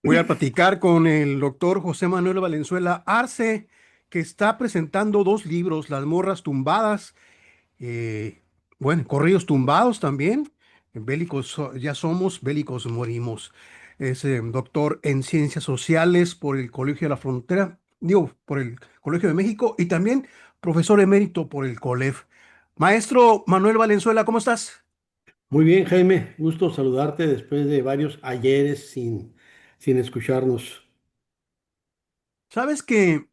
Voy a platicar con el doctor José Manuel Valenzuela Arce, que está presentando dos libros, Las morras tumbadas, eh, bueno, corridos tumbados también, bélicos ya somos, bélicos morimos. Es doctor en ciencias sociales por el Colegio de la Frontera, digo, por el Colegio de México y también profesor emérito por el COLEF. Maestro Manuel Valenzuela, ¿cómo estás? Muy bien, Jaime, gusto saludarte después de varios ayeres sin escucharnos. Sabes que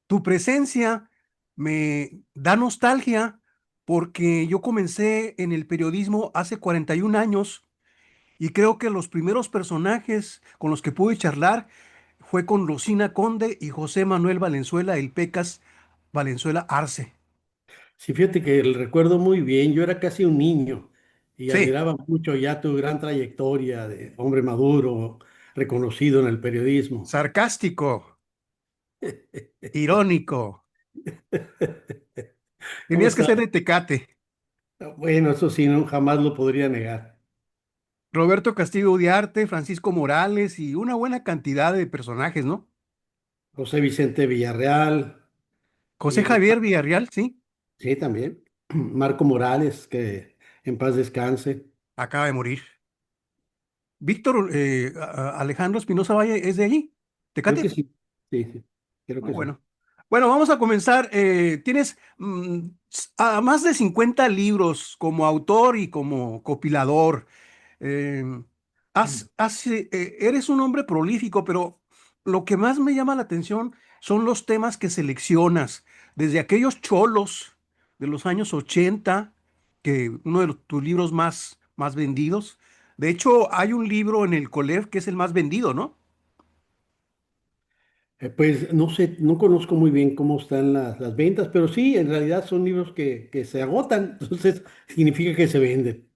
tu presencia me da nostalgia porque yo comencé en el periodismo hace 41 años y creo que los primeros personajes con los que pude charlar fue con Rosina Conde y José Manuel Valenzuela, el Pecas Valenzuela Arce. Sí, fíjate que el recuerdo muy bien, yo era casi un niño y Sí, admiraba mucho ya tu gran trayectoria de hombre maduro, reconocido en el periodismo. sarcástico, irónico. ¿Cómo Tenías que estás? ser de Tecate. Bueno, eso sí, no, jamás lo podría negar. Roberto Castillo Uriarte, Francisco Morales y una buena cantidad de personajes, ¿no? José Vicente Villarreal, José eh, Javier Villarreal, sí, sí, también. Marco Morales, que en paz descanse. acaba de morir. Víctor Alejandro Espinosa Valle es de allí, Creo que Tecate. sí, sí, sí, creo Ah, que sí. bueno. Bueno, vamos a comenzar. Tienes más de 50 libros como autor y como compilador. Eh, eres un hombre prolífico, pero lo que más me llama la atención son los temas que seleccionas, desde aquellos cholos de los años 80, que uno de tus libros más vendidos. De hecho, hay un libro en el Colef que es el más vendido, ¿no? Pues no sé, no conozco muy bien cómo están las ventas, pero sí, en realidad son libros que se agotan, entonces significa que se venden.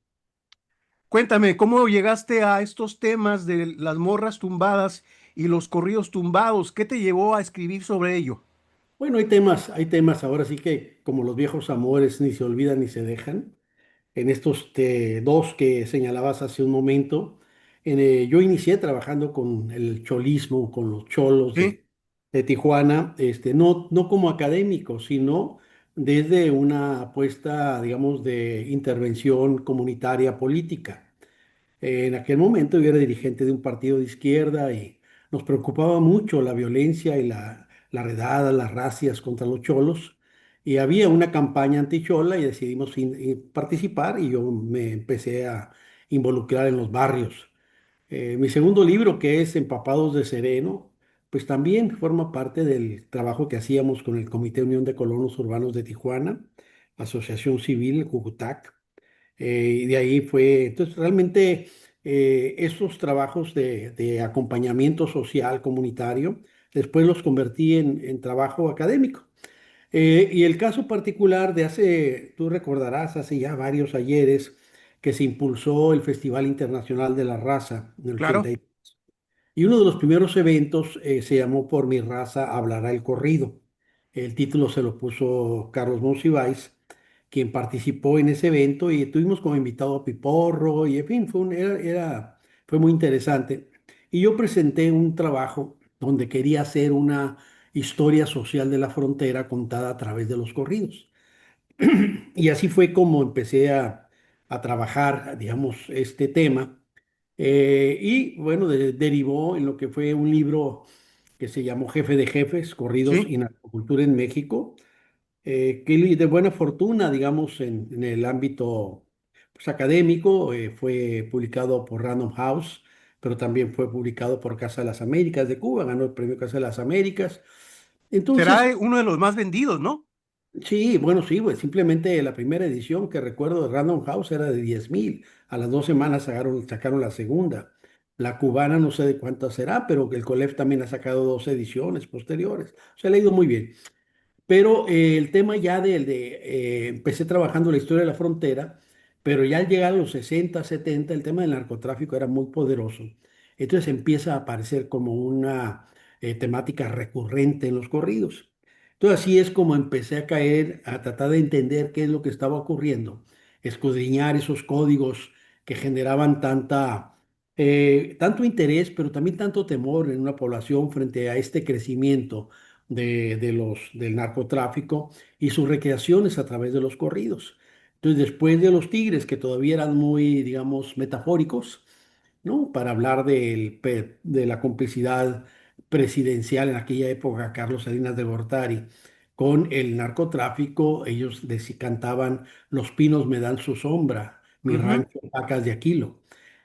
Cuéntame, ¿cómo llegaste a estos temas de las morras tumbadas y los corridos tumbados? ¿Qué te llevó a escribir sobre ello? Bueno, hay temas ahora sí que como los viejos amores ni se olvidan ni se dejan. En estos dos que señalabas hace un momento, yo inicié trabajando con el cholismo, con los cholos Sí, de Tijuana, no como académico, sino desde una apuesta, digamos, de intervención comunitaria política. En aquel momento yo era dirigente de un partido de izquierda y nos preocupaba mucho la violencia y la redada, las racias contra los cholos. Y había una campaña antichola y decidimos participar y yo me empecé a involucrar en los barrios. Mi segundo libro, que es Empapados de Sereno, pues también forma parte del trabajo que hacíamos con el Comité Unión de Colonos Urbanos de Tijuana, Asociación Civil, Cucutac. Y de ahí fue, entonces realmente esos trabajos de acompañamiento social comunitario, después los convertí en trabajo académico. Y el caso particular de hace, tú recordarás, hace ya varios ayeres, que se impulsó el Festival Internacional de la Raza en el claro. 80. Y uno de los primeros eventos se llamó Por mi raza hablará el corrido. El título se lo puso Carlos Monsiváis, quien participó en ese evento y tuvimos como invitado a Piporro y en fin, fue muy interesante. Y yo presenté un trabajo donde quería hacer una historia social de la frontera contada a través de los corridos. Y así fue como empecé a trabajar, digamos, este tema. Y bueno, derivó en lo que fue un libro que se llamó Jefe de Jefes, Corridos Sí. y Narcocultura en México, que de buena fortuna, digamos, en el ámbito pues, académico, fue publicado por Random House, pero también fue publicado por Casa de las Américas de Cuba, ganó el premio Casa de las Américas. Será Entonces, uno de los más vendidos, ¿no? sí, bueno, sí, pues simplemente la primera edición que recuerdo de Random House era de 10,000. A las 2 semanas sacaron la segunda. La cubana no sé de cuántas será, pero el Colef también ha sacado dos ediciones posteriores. Se le ha ido muy bien. Pero el tema ya empecé trabajando la historia de la frontera, pero ya al llegar a los 60, 70, el tema del narcotráfico era muy poderoso. Entonces empieza a aparecer como una temática recurrente en los corridos. Entonces así es como empecé a caer, a tratar de entender qué es lo que estaba ocurriendo, escudriñar esos códigos que generaban tanta tanto interés, pero también tanto temor en una población frente a este crecimiento del narcotráfico y sus recreaciones a través de los corridos. Entonces, después de los Tigres, que todavía eran muy, digamos, metafóricos, ¿no? Para hablar de la complicidad presidencial en aquella época, Carlos Salinas de Gortari, con el narcotráfico, ellos cantaban Los pinos me dan su sombra, mi Ujú, rancho, pacas de Aquilo.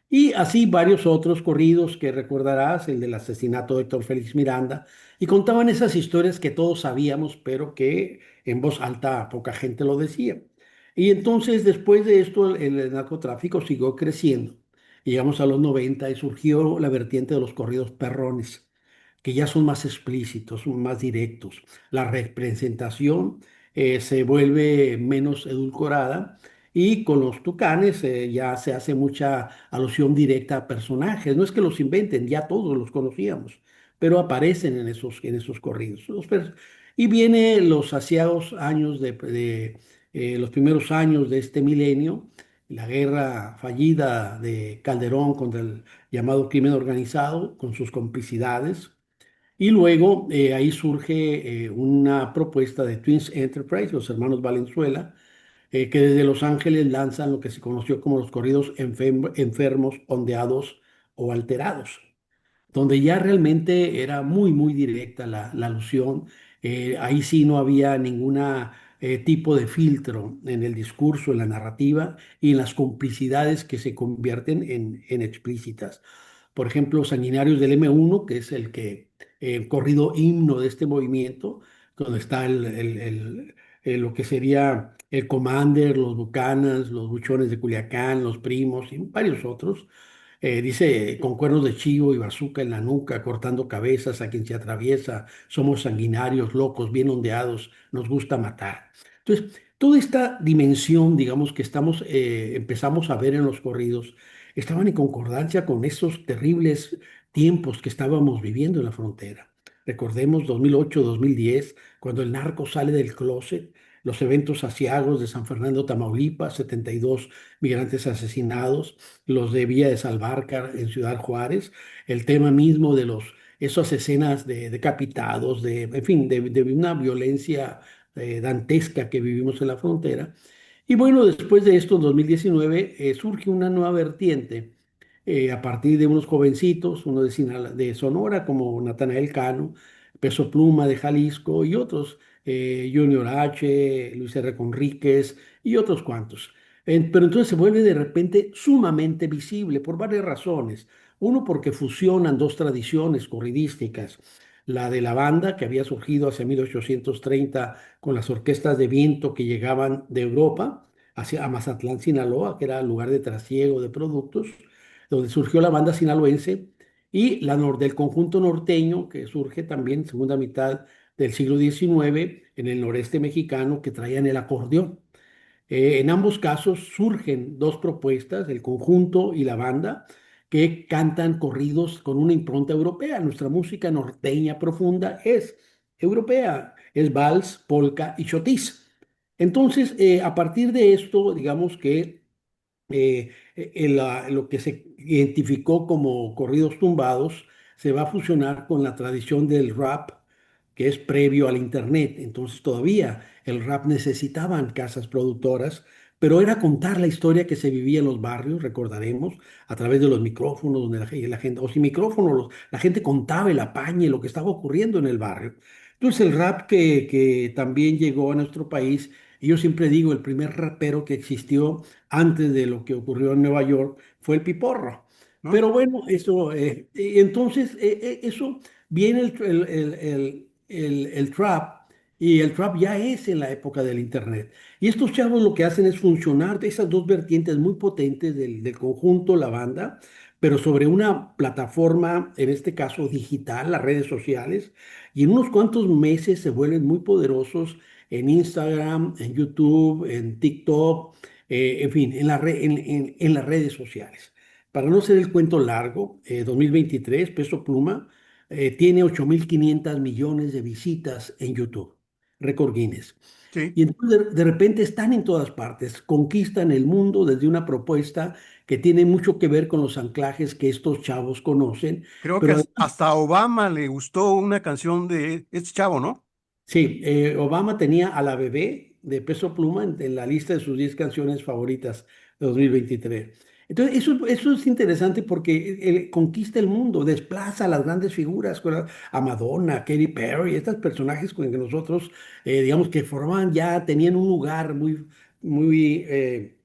Y así varios otros corridos que recordarás, el del asesinato de Héctor Félix Miranda, y contaban esas historias que todos sabíamos, pero que en voz alta poca gente lo decía. Y entonces, después de esto, el narcotráfico siguió creciendo. Llegamos a los 90 y surgió la vertiente de los corridos perrones, que ya son más explícitos, son más directos. La representación se vuelve menos edulcorada y con los tucanes ya se hace mucha alusión directa a personajes. No es que los inventen, ya todos los conocíamos, pero aparecen en esos corridos. Y viene los aciagos años los primeros años de este milenio, la guerra fallida de Calderón contra el llamado crimen organizado, con sus complicidades. Y luego ahí surge una propuesta de Twins Enterprise, los hermanos Valenzuela, que desde Los Ángeles lanzan lo que se conoció como los corridos enfermos, ondeados o alterados, donde ya realmente era muy, muy directa la alusión. Ahí sí no había ningún tipo de filtro en el discurso, en la narrativa y en las complicidades que se convierten en explícitas. Por ejemplo, Sanguinarios del M1, que es el corrido himno de este movimiento, donde está lo que sería el Commander, los Bucanas, los Buchones de Culiacán, los Primos y varios otros. Dice, con cuernos de chivo y bazuca en la nuca, cortando cabezas a quien se atraviesa, somos sanguinarios, locos, bien ondeados, nos gusta matar. Entonces, toda esta dimensión, digamos, que empezamos a ver en los corridos, estaban en concordancia con esos terribles tiempos que estábamos viviendo en la frontera. Recordemos 2008, 2010, cuando el narco sale del closet, los eventos aciagos de San Fernando, Tamaulipas, 72 migrantes asesinados, los de Villa de Salvarcar en Ciudad Juárez, el tema mismo de esas escenas de decapitados, en fin, de una violencia dantesca que vivimos en la frontera. Y bueno, después de esto, en 2019, surge una nueva vertiente a partir de unos jovencitos, uno de Sonora, como Natanael Cano, Peso Pluma de Jalisco y otros, Junior H, Luis R. Conríquez y otros cuantos. Pero entonces se vuelve de repente sumamente visible por varias razones. Uno, porque fusionan dos tradiciones corridísticas. La de la banda, que había surgido hacia 1830 con las orquestas de viento que llegaban de Europa hacia Mazatlán, Sinaloa, que era el lugar de trasiego de productos, donde surgió la banda sinaloense, y del conjunto norteño, que surge también en segunda mitad del siglo XIX en el noreste mexicano, que traían el acordeón. En ambos casos surgen dos propuestas, el conjunto y la banda, que cantan corridos con una impronta europea. Nuestra música norteña profunda es europea, es vals, polka y chotis. Entonces, a partir de esto, digamos que lo que se identificó como corridos tumbados se va a fusionar con la tradición del rap, que es previo al Internet. Entonces todavía el rap necesitaban casas productoras, pero era contar la historia que se vivía en los barrios, recordaremos, a través de los micrófonos, donde la gente, o sin micrófono, la gente contaba el apañe, lo que estaba ocurriendo en el barrio. Entonces el rap que también llegó a nuestro país, y yo siempre digo, el primer rapero que existió antes de lo que ocurrió en Nueva York fue el Piporro. ¿no? Pero bueno, entonces eso viene el trap, y el trap ya es en la época del internet. Y estos chavos lo que hacen es funcionar de esas dos vertientes muy potentes del conjunto, la banda, pero sobre una plataforma, en este caso digital, las redes sociales, y en unos cuantos meses se vuelven muy poderosos en Instagram, en YouTube, en TikTok, en fin, en las redes sociales. Para no ser el cuento largo, 2023, Peso Pluma tiene 8.500 millones de visitas en YouTube. récord Guinness. Sí, Y entonces de repente están en todas partes, conquistan el mundo desde una propuesta que tiene mucho que ver con los anclajes que estos chavos conocen, creo que pero hasta a Obama le gustó una canción de este chavo, ¿no? sí, Obama tenía a la bebé de Peso Pluma en la lista de sus 10 canciones favoritas de 2023. Entonces, eso es interesante porque conquista el mundo, desplaza a las grandes figuras, a Madonna, a Katy Perry, estos personajes con los que nosotros, digamos, que formaban ya, tenían un lugar muy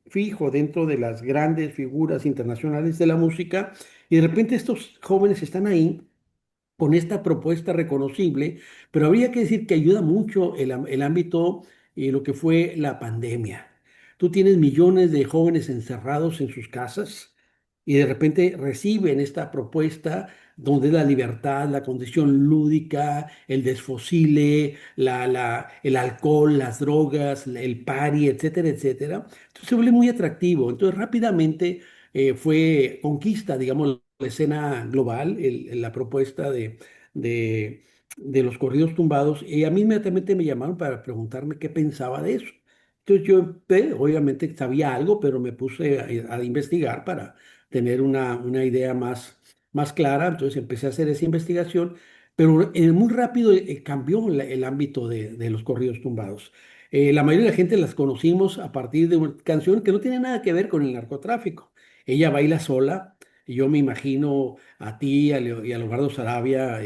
fijo dentro de las grandes figuras internacionales de la música, y de repente estos jóvenes están ahí con esta propuesta reconocible, pero habría que decir que ayuda mucho el ámbito y lo que fue la pandemia. Tú tienes millones de jóvenes encerrados en sus casas y de repente reciben esta propuesta donde es la libertad, la condición lúdica, el desfosile, el alcohol, las drogas, el party, etcétera, etcétera. Entonces se vuelve muy atractivo. Entonces rápidamente fue conquista, digamos, la escena global, la propuesta de, de los corridos tumbados, y a mí inmediatamente me llamaron para preguntarme qué pensaba de eso. Entonces yo, obviamente sabía algo, pero me puse a investigar para tener una idea más clara. Entonces empecé a hacer esa investigación, pero muy rápido cambió el ámbito de los corridos tumbados. La mayoría de la gente las conocimos a partir de una canción que no tiene nada que ver con el narcotráfico. Ella baila sola. Y yo me imagino a ti y a Leobardo Sarabia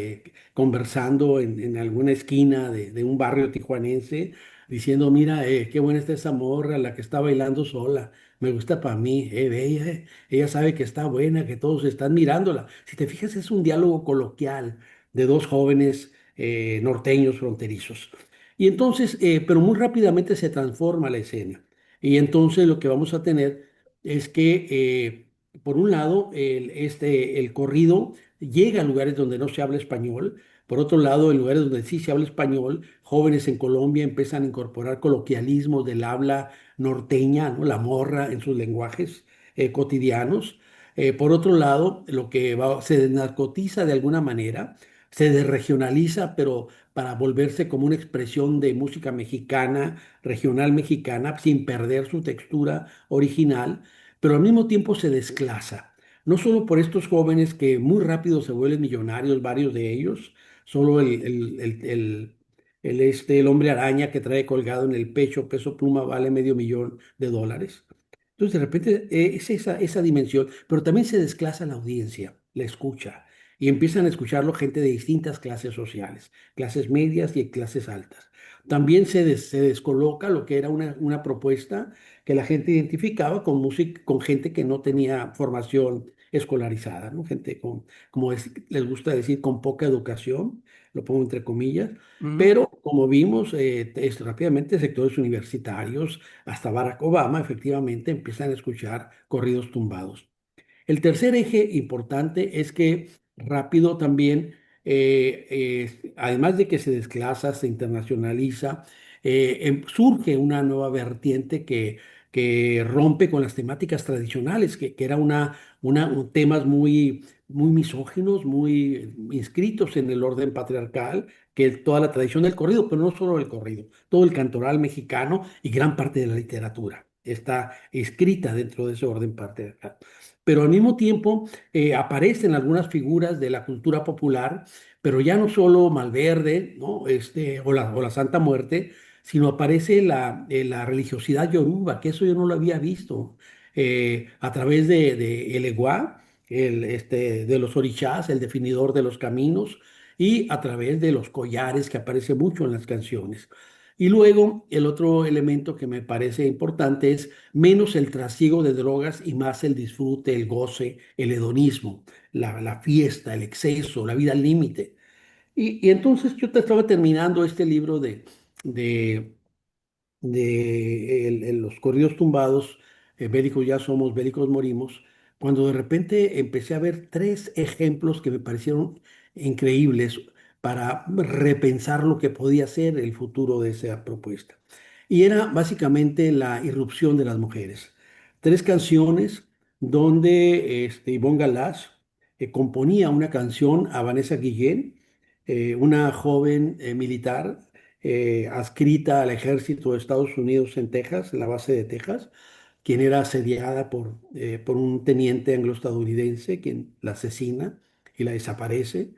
conversando en alguna esquina de un barrio tijuanense, diciendo, mira, qué buena está esa morra, la que está bailando sola, me gusta para mí, ve, ella sabe que está buena, que todos están mirándola. Si te fijas, es un diálogo coloquial de dos jóvenes norteños fronterizos. Y entonces, pero muy rápidamente se transforma la escena. Y entonces lo que vamos a tener es que por un lado, el corrido llega a lugares donde no se habla español. Por otro lado, en lugares donde sí se habla español, jóvenes en Colombia empiezan a incorporar coloquialismos del habla norteña, ¿no? La morra en sus lenguajes cotidianos. Por otro lado, se desnarcotiza de alguna manera, se desregionaliza, pero para volverse como una expresión de música mexicana, regional mexicana, sin perder su textura original, pero al mismo tiempo se desclasa. No solo por estos jóvenes que muy rápido se vuelven millonarios, varios de ellos, solo el hombre araña que trae colgado en el pecho Peso Pluma vale $500,000. Entonces, de repente, es esa dimensión, pero también se desclasa la audiencia, la escucha, y empiezan a escucharlo gente de distintas clases sociales, clases medias y clases altas. También se descoloca lo que era una propuesta que la gente identificaba con música, con gente que no tenía formación escolarizada, ¿no? Gente les gusta decir, con poca educación, lo pongo entre comillas, Ujú. pero como vimos, rápidamente sectores universitarios, hasta Barack Obama, efectivamente, empiezan a escuchar corridos tumbados. El tercer eje importante es que rápido también, además de que se desclasa, se internacionaliza, surge una nueva vertiente que rompe con las temáticas tradicionales, que era temas muy misóginos, muy inscritos en el orden patriarcal, que es toda la tradición del corrido, pero no solo el corrido, todo el cantoral mexicano y gran parte de la literatura está escrita dentro de ese orden patriarcal, pero al mismo tiempo aparecen algunas figuras de la cultura popular, pero ya no solo Malverde, ¿no? O la Santa Muerte, sino aparece la religiosidad yoruba, que eso yo no lo había visto, a través de el Eguá, de los orishás, el definidor de los caminos, y a través de los collares que aparece mucho en las canciones. Y luego el otro elemento que me parece importante es menos el trasiego de drogas y más el disfrute, el goce, el hedonismo, la fiesta, el exceso, la vida al límite. Y entonces yo te estaba terminando este libro de, los corridos tumbados, bélicos ya somos, bélicos morimos, cuando de repente empecé a ver tres ejemplos que me parecieron increíbles para repensar lo que podía ser el futuro de esa propuesta. Y era básicamente la irrupción de las mujeres. Tres canciones donde Ivonne Galás componía una canción a Vanessa Guillén, una joven militar adscrita al ejército de Estados Unidos en Texas, en la base de Texas, quien era asediada por un teniente anglo-estadounidense, quien la asesina y la desaparece.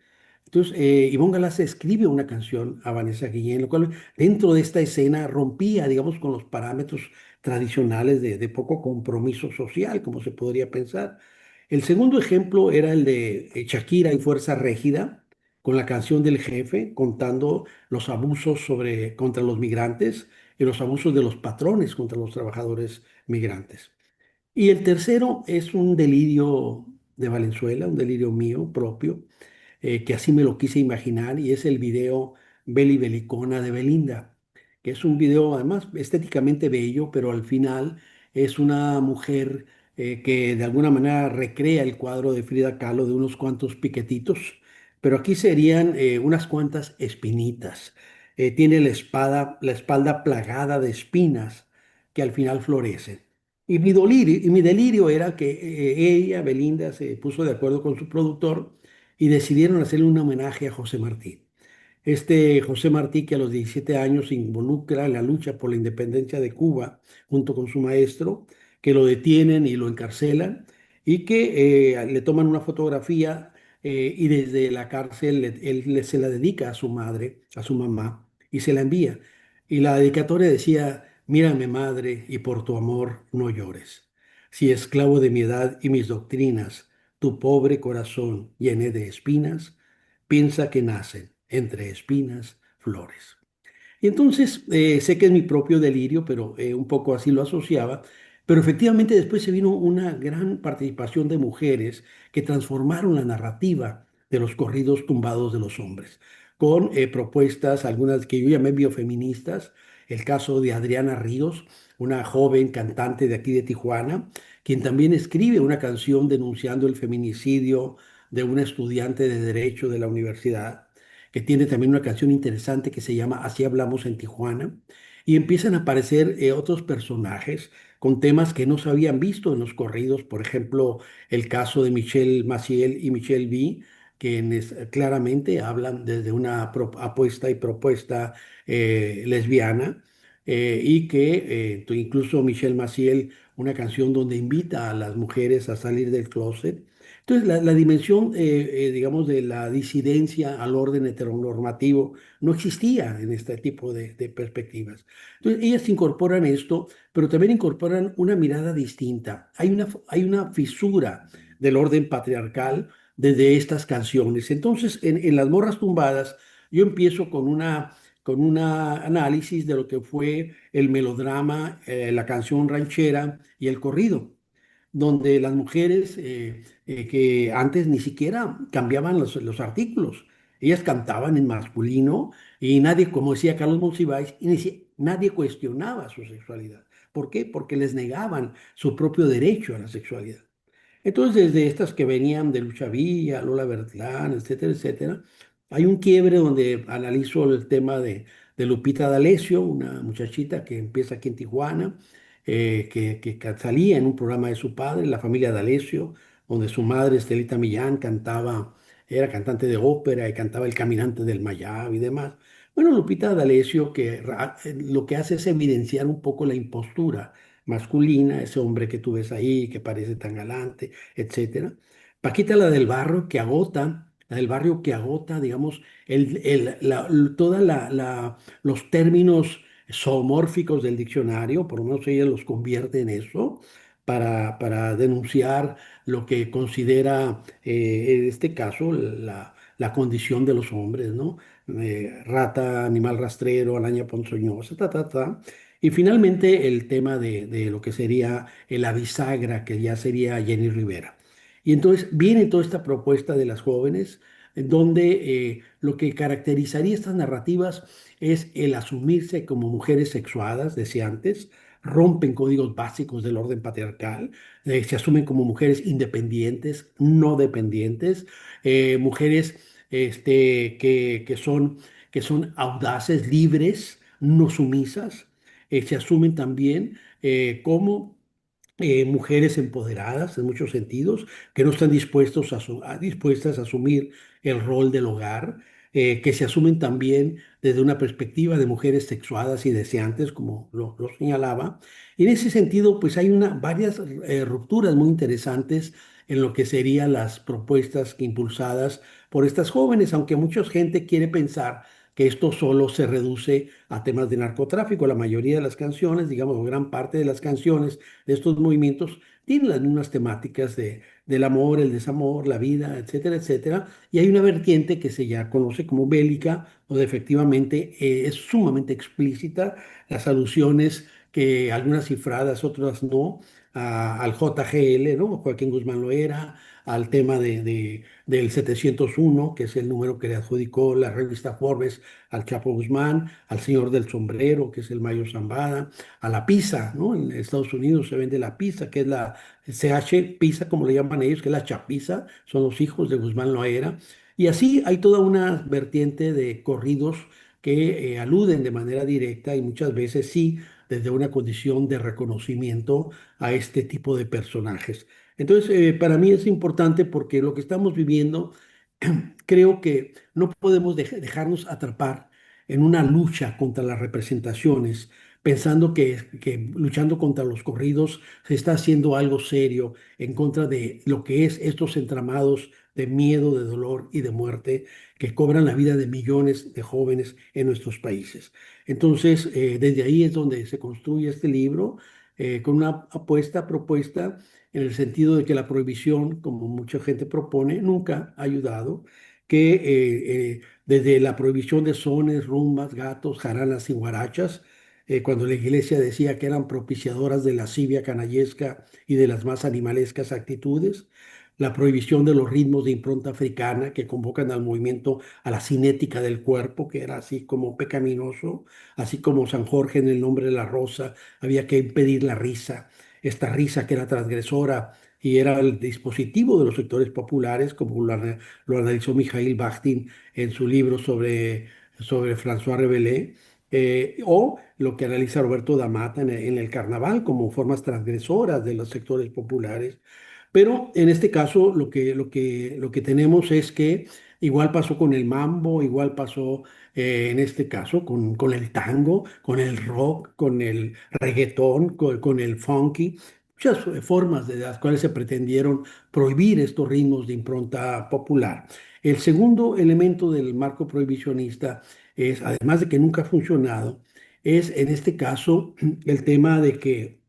Entonces, Ivonne Galaz escribe una canción a Vanessa Guillén, lo cual dentro de esta escena rompía, digamos, con los parámetros tradicionales de poco compromiso social, como se podría pensar. El segundo ejemplo era el de Shakira y Fuerza Régida, con la canción del jefe, contando los abusos contra los migrantes y los abusos de los patrones contra los trabajadores migrantes. Y el tercero es un delirio de Valenzuela, un delirio mío propio, que así me lo quise imaginar, y es el video Beli Belicona de Belinda, que es un video además estéticamente bello, pero al final es una mujer que de alguna manera recrea el cuadro de Frida Kahlo de unos cuantos piquetitos, pero aquí serían unas cuantas espinitas. Tiene la espalda plagada de espinas que al final florecen. Y mi delirio era que ella, Belinda, se puso de acuerdo con su productor y decidieron hacerle un homenaje a José Martí. Este José Martí, que a los 17 años se involucra en la lucha por la independencia de Cuba junto con su maestro, que lo detienen y lo encarcelan y que le toman una fotografía y desde la cárcel se la dedica a su madre, a su mamá, y se la envía. Y la dedicatoria decía: mírame, madre, y por tu amor no llores. Si esclavo de mi edad y mis doctrinas, tu pobre corazón llené de espinas, piensa que nacen entre espinas flores. Y entonces sé que es mi propio delirio, pero un poco así lo asociaba. Pero efectivamente después se vino una gran participación de mujeres que transformaron la narrativa de los corridos tumbados de los hombres, con propuestas, algunas que yo llamé biofeministas. El caso de Adriana Ríos, una joven cantante de aquí de Tijuana, quien también escribe una canción denunciando el feminicidio de una estudiante de Derecho de la universidad, que tiene también una canción interesante que se llama Así hablamos en Tijuana, y empiezan a aparecer otros personajes con temas que no se habían visto en los corridos, por ejemplo, el caso de Michelle Maciel y Michelle V, quienes claramente hablan desde una apuesta y propuesta lesbiana, y que incluso Michelle Maciel, una canción donde invita a las mujeres a salir del closet. Entonces, la dimensión, digamos, de la disidencia al orden heteronormativo no existía en este tipo de perspectivas. Entonces, ellas incorporan esto, pero también incorporan una mirada distinta. Hay una fisura del orden patriarcal desde estas canciones. Entonces, en Las Morras Tumbadas, yo empiezo con una análisis de lo que fue el melodrama, la canción ranchera y el corrido, donde las mujeres que antes ni siquiera cambiaban los artículos, ellas cantaban en masculino y nadie, como decía Carlos Monsiváis, y nadie cuestionaba su sexualidad. ¿Por qué? Porque les negaban su propio derecho a la sexualidad. Entonces, desde estas que venían de Lucha Villa, Lola Bertlán, etcétera, etcétera, hay un quiebre donde analizo el tema de Lupita D'Alessio, una muchachita que empieza aquí en Tijuana, que salía en un programa de su padre, La Familia D'Alessio, donde su madre, Estelita Millán, cantaba, era cantante de ópera y cantaba El Caminante del Mayab y demás. Bueno, Lupita D'Alessio lo que hace es evidenciar un poco la impostura masculina, ese hombre que tú ves ahí, que parece tan galante, etcétera. Paquita, la del barrio que agota, digamos, toda los términos zoomórficos del diccionario, por lo menos ella los convierte en eso, para denunciar lo que considera, en este caso, la condición de los hombres, ¿no? Rata, animal rastrero, araña ponzoñosa, ta, ta, ta. Y finalmente el tema de lo que sería la bisagra, que ya sería Jenny Rivera. Y entonces viene toda esta propuesta de las jóvenes, en donde lo que caracterizaría estas narrativas es el asumirse como mujeres sexuadas, decía antes, rompen códigos básicos del orden patriarcal, se asumen como mujeres independientes, no dependientes, mujeres que son audaces, libres, no sumisas, se asumen también como mujeres empoderadas en muchos sentidos, que no están dispuestas a asumir el rol del hogar. que se asumen también desde una perspectiva de mujeres sexuadas y deseantes, como lo señalaba. Y en ese sentido, pues hay varias rupturas muy interesantes en lo que serían las propuestas impulsadas por estas jóvenes, aunque mucha gente quiere pensar que esto solo se reduce a temas de narcotráfico. La mayoría de las canciones, digamos, o gran parte de las canciones de estos movimientos tienen las mismas temáticas del amor, el desamor, la vida, etcétera, etcétera. Y hay una vertiente que se ya conoce como bélica, donde efectivamente es sumamente explícita las alusiones que algunas cifradas, otras no, al JGL, ¿no? Joaquín Guzmán Loera, al tema del 701, que es el número que le adjudicó la revista Forbes al Chapo Guzmán, al señor del sombrero, que es el Mayo Zambada, a la pizza, ¿no? En Estados Unidos se vende la pizza, que es la CH pizza, como le llaman ellos, que es la chapiza, son los hijos de Guzmán Loera. Y así hay toda una vertiente de corridos que aluden de manera directa y muchas veces sí desde una condición de reconocimiento a este tipo de personajes. Entonces, para mí es importante porque lo que estamos viviendo, creo que no podemos dejarnos atrapar en una lucha contra las representaciones, pensando que luchando contra los corridos se está haciendo algo serio en contra de lo que es estos entramados de miedo, de dolor y de muerte que cobran la vida de millones de jóvenes en nuestros países. Entonces, desde ahí es donde se construye este libro, con una propuesta en el sentido de que la prohibición, como mucha gente propone, nunca ha ayudado, que desde la prohibición de sones, rumbas, gatos, jaranas y guarachas, cuando la iglesia decía que eran propiciadoras de la lascivia canallesca y de las más animalescas actitudes, la prohibición de los ritmos de impronta africana que convocan al movimiento, a la cinética del cuerpo, que era así como pecaminoso, así como San Jorge en el nombre de la rosa, había que impedir la risa, esta risa que era transgresora y era el dispositivo de los sectores populares, como lo analizó Mikhail Bakhtin en su libro sobre François Rabelais, o lo que analiza Roberto D'Amata en el carnaval como formas transgresoras de los sectores populares. Pero en este caso lo que tenemos es que igual pasó con el mambo, igual pasó en este caso con el tango, con el rock, con el reggaetón, con el funky, muchas formas de las cuales se pretendieron prohibir estos ritmos de impronta popular. El segundo elemento del marco prohibicionista es, además de que nunca ha funcionado, es en este caso el tema de que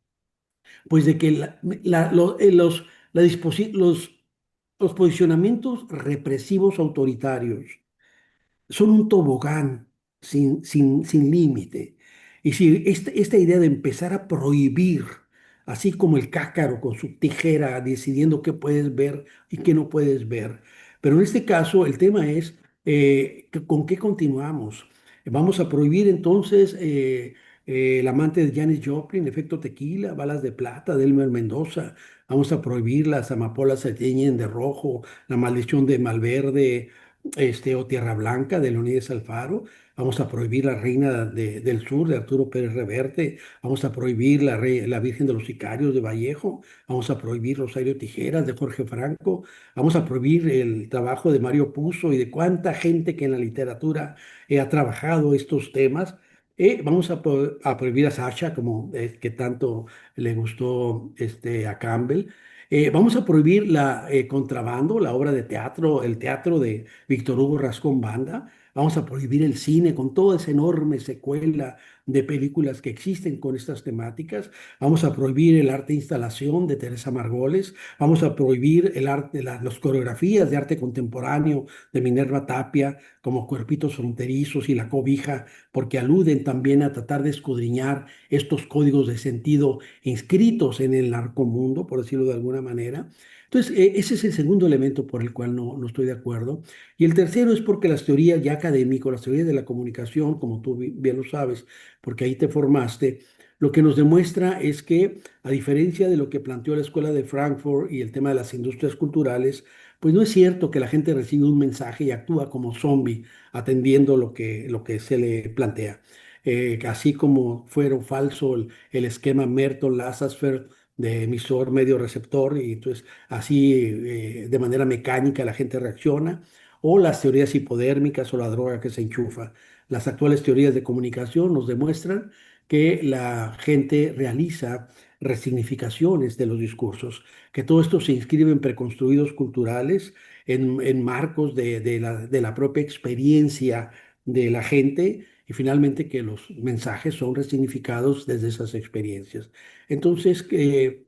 pues de que los posicionamientos represivos autoritarios son un tobogán sin límite. Y si esta idea de empezar a prohibir, así como el cácaro con su tijera decidiendo qué puedes ver y qué no puedes ver. Pero en este caso el tema es ¿con qué continuamos? Vamos a prohibir entonces el amante de Janis Joplin, Efecto Tequila, Balas de Plata, de Elmer Mendoza. Vamos a prohibir las amapolas se tiñen de rojo, La maldición de Malverde, o Tierra Blanca de Leonidas Alfaro. Vamos a prohibir La Reina del Sur de Arturo Pérez Reverte. Vamos a prohibir la Virgen de los Sicarios de Vallejo. Vamos a prohibir Rosario Tijeras de Jorge Franco. Vamos a prohibir el trabajo de Mario Puzo y de cuánta gente que en la literatura ha trabajado estos temas. Vamos a prohibir a Sasha, como que tanto le gustó a Campbell. Vamos a prohibir la contrabando, la obra de teatro, el teatro de Víctor Hugo Rascón Banda. Vamos a prohibir el cine con toda esa enorme secuela de películas que existen con estas temáticas. Vamos a prohibir el arte de instalación de Teresa Margoles. Vamos a prohibir el arte, las coreografías de arte contemporáneo de Minerva Tapia, como Cuerpitos Fronterizos y La Cobija, porque aluden también a tratar de escudriñar estos códigos de sentido inscritos en el narcomundo, por decirlo de alguna manera. Entonces, ese es el segundo elemento por el cual no estoy de acuerdo. Y el tercero es porque las teorías ya académicas, las teorías de la comunicación, como tú bien lo sabes, porque ahí te formaste, lo que nos demuestra es que, a diferencia de lo que planteó la Escuela de Frankfurt y el tema de las industrias culturales, pues no es cierto que la gente recibe un mensaje y actúa como zombie atendiendo lo que se le plantea. Así como fueron falso el esquema Merton-Lazarsfeld de emisor medio receptor y entonces así de manera mecánica la gente reacciona, o las teorías hipodérmicas o la droga que se enchufa. Las actuales teorías de comunicación nos demuestran que la gente realiza resignificaciones de los discursos, que todo esto se inscribe en preconstruidos culturales, en marcos de la propia experiencia de la gente y finalmente que los mensajes son resignificados desde esas experiencias. Entonces,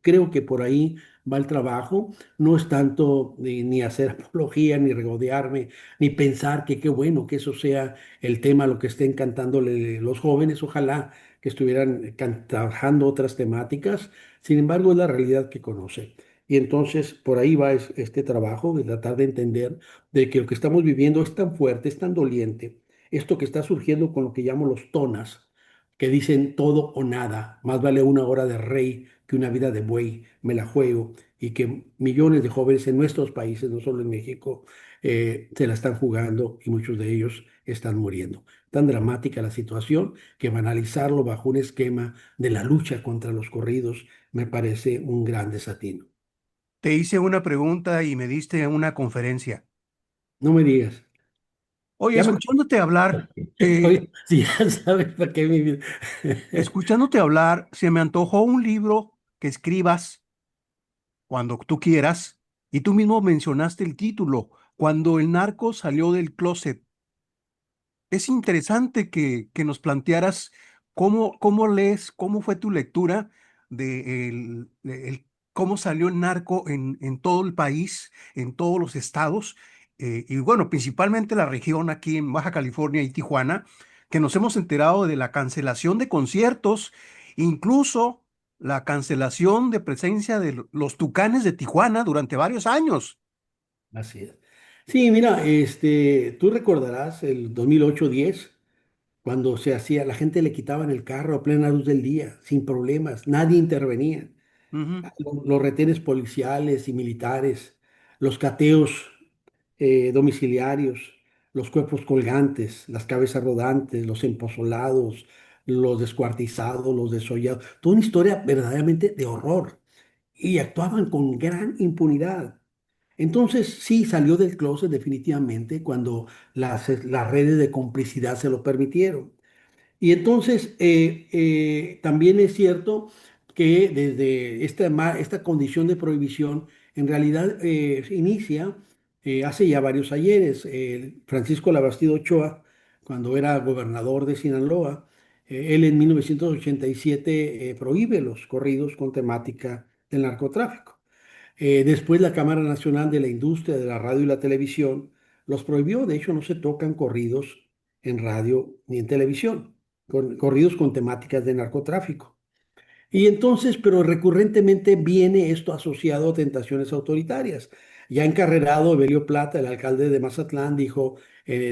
creo que por ahí va el trabajo, no es tanto ni hacer apología, ni regodearme, ni pensar que qué bueno que eso sea el tema, lo que estén cantándole los jóvenes, ojalá que estuvieran trabajando otras temáticas, sin embargo es la realidad que conocen. Y entonces por ahí va este trabajo de tratar de entender de que lo que estamos viviendo es tan fuerte, es tan doliente, esto que está surgiendo con lo que llamo los tonas, que dicen todo o nada, más vale una hora de rey que una vida de buey, me la juego, y que millones de jóvenes en nuestros países, no solo en México, se la están jugando y muchos de ellos están muriendo. Tan dramática la situación que banalizarlo bajo un esquema de la lucha contra los corridos me parece un gran desatino. Te hice una pregunta y me diste una conferencia. No me digas. Oye, Ya me... escuchándote hablar, eh, Oye, si ya sabes para qué mi vida. escuchándote hablar, se me antojó un libro que escribas cuando tú quieras, y tú mismo mencionaste el título, Cuando el narco salió del closet. Es interesante que nos plantearas cómo lees, cómo fue tu lectura de cómo salió el narco en todo el país, en todos los estados, y bueno, principalmente la región aquí en Baja California y Tijuana, que nos hemos enterado de la cancelación de conciertos, incluso la cancelación de presencia de los Tucanes de Tijuana durante varios años. Así es. Sí, mira, tú recordarás el 2008-10 cuando se hacía, la gente le quitaban el carro a plena luz del día, sin problemas, nadie intervenía. Ujú. Los retenes policiales y militares, los cateos domiciliarios, los cuerpos colgantes, las cabezas rodantes, los empozolados, los descuartizados, los desollados, toda una historia verdaderamente de horror y actuaban con gran impunidad. Entonces, sí, salió del closet definitivamente cuando las redes de complicidad se lo permitieron. Y entonces, también es cierto que desde esta condición de prohibición, en realidad se inicia hace ya varios ayeres. Francisco Labastida Ochoa, cuando era gobernador de Sinaloa, él en 1987 prohíbe los corridos con temática del narcotráfico. Después la Cámara Nacional de la Industria de la Radio y la Televisión los prohibió. De hecho, no se tocan corridos en radio ni en televisión, corridos con temáticas de narcotráfico. Y entonces, pero recurrentemente viene esto asociado a tentaciones autoritarias. Ya encarrerado, Evelio Plata, el alcalde de Mazatlán, dijo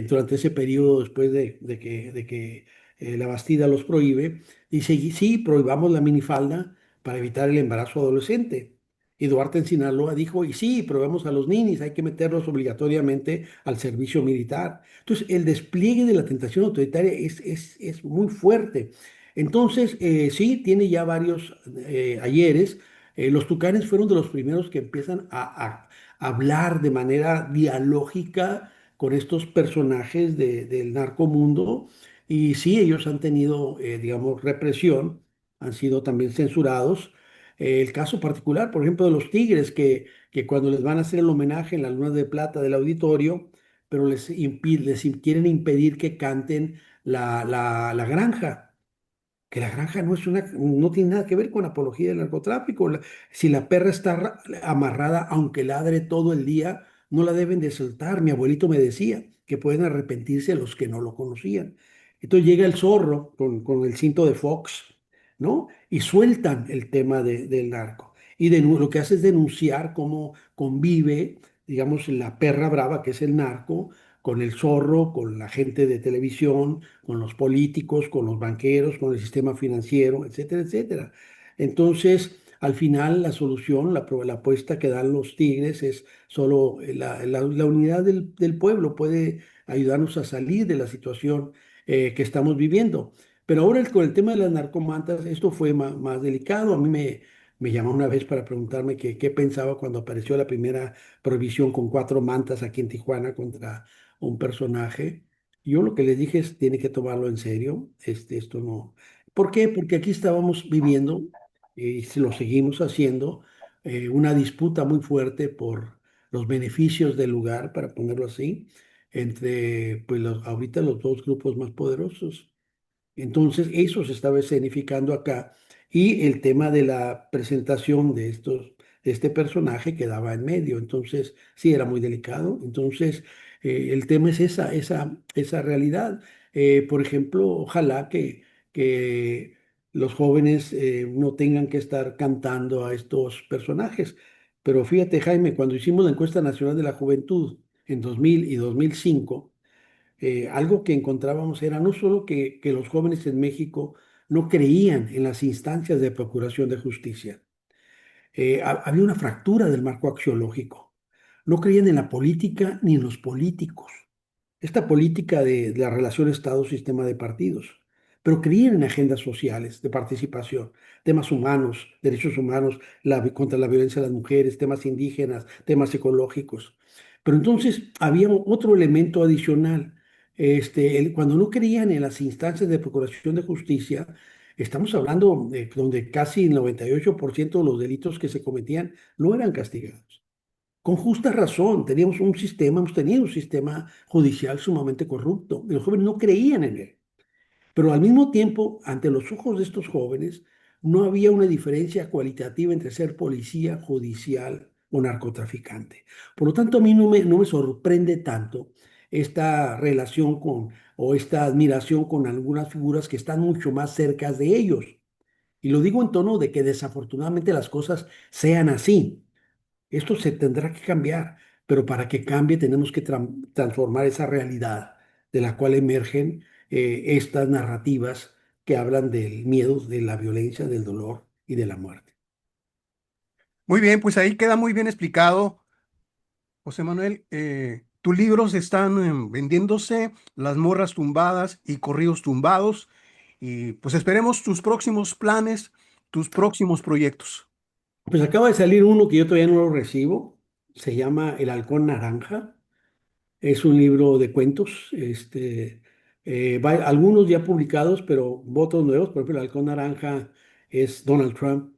durante ese periodo, después de que la Bastida los prohíbe, dice, "Y sí, prohibamos la minifalda para evitar el embarazo adolescente". Y Duarte en Sinaloa dijo, y sí, prohibamos a los ninis, hay que meterlos obligatoriamente al servicio militar. Entonces, el despliegue de la tentación autoritaria es muy fuerte. Entonces, sí, tiene ya varios ayeres. Los tucanes fueron de los primeros que empiezan a hablar de manera dialógica con estos personajes del narcomundo. Y sí, ellos han tenido, digamos, represión, han sido también censurados. El caso particular, por ejemplo, de los Tigres, que cuando les van a hacer el homenaje en la Luna de Plata del auditorio, pero quieren impedir que canten la granja, que la granja no tiene nada que ver con apología del narcotráfico. Si la perra está amarrada, aunque ladre todo el día, no la deben de soltar. Mi abuelito me decía que pueden arrepentirse los que no lo conocían. Entonces llega el zorro con el cinto de Fox, ¿no? Y sueltan el tema del narco. Y lo que hace es denunciar cómo convive, digamos, la perra brava, que es el narco, con el zorro, con la gente de televisión, con los políticos, con los banqueros, con el sistema financiero, etcétera, etcétera. Entonces, al final, la solución, la apuesta que dan los tigres es solo la unidad del pueblo puede ayudarnos a salir de la situación que estamos viviendo. Pero ahora con el tema de las narcomantas, esto fue más delicado. A mí me llamó una vez para preguntarme que qué pensaba cuando apareció la primera prohibición con cuatro mantas aquí en Tijuana contra un personaje. Yo lo que le dije es, tiene que tomarlo en serio, esto no. ¿Por qué? Porque aquí estábamos viviendo, y si lo seguimos haciendo, una disputa muy fuerte por los beneficios del lugar, para ponerlo así, entre pues, ahorita los dos grupos más poderosos. Entonces, eso se estaba escenificando acá y el tema de la presentación de este personaje quedaba en medio. Entonces, sí, era muy delicado. Entonces, el tema es esa realidad. Por ejemplo, ojalá que los jóvenes no tengan que estar cantando a estos personajes. Pero fíjate, Jaime, cuando hicimos la encuesta nacional de la juventud en 2000 y 2005, algo que encontrábamos era no solo que los jóvenes en México no creían en las instancias de procuración de justicia, había una fractura del marco axiológico. No creían en la política ni en los políticos. Esta política de la relación Estado-sistema de partidos, pero creían en agendas sociales de participación, temas humanos, derechos humanos, contra la violencia de las mujeres, temas indígenas, temas ecológicos. Pero entonces había otro elemento adicional. Cuando no creían en las instancias de procuración de justicia, estamos hablando de donde casi el 98% de los delitos que se cometían no eran castigados. Con justa razón, hemos tenido un sistema judicial sumamente corrupto y los jóvenes no creían en él. Pero al mismo tiempo, ante los ojos de estos jóvenes, no había una diferencia cualitativa entre ser policía, judicial o narcotraficante. Por lo tanto, a mí no me sorprende tanto esta relación o esta admiración con algunas figuras que están mucho más cerca de ellos. Y lo digo en tono de que desafortunadamente las cosas sean así. Esto se tendrá que cambiar, pero para que cambie tenemos que transformar esa realidad de la cual emergen estas narrativas que hablan del miedo, de la violencia, del dolor y de la muerte. Muy bien, pues ahí queda muy bien explicado, José Manuel. Tus libros están vendiéndose, Las morras tumbadas y Corridos tumbados. Y pues esperemos tus próximos planes, tus próximos proyectos. Pues acaba de salir uno que yo todavía no lo recibo, se llama El Halcón Naranja. Es un libro de cuentos, algunos ya publicados, pero votos nuevos. Por ejemplo, el Halcón Naranja es Donald Trump,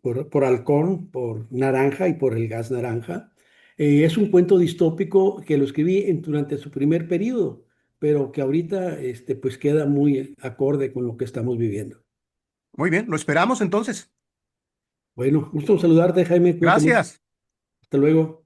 por halcón, por naranja y por el gas naranja. Es un cuento distópico que lo escribí durante su primer periodo, pero que ahorita pues queda muy acorde con lo que estamos viviendo. Muy bien, lo esperamos entonces. Bueno, gusto en saludarte, Jaime, cuídate mucho. Gracias. Hasta luego.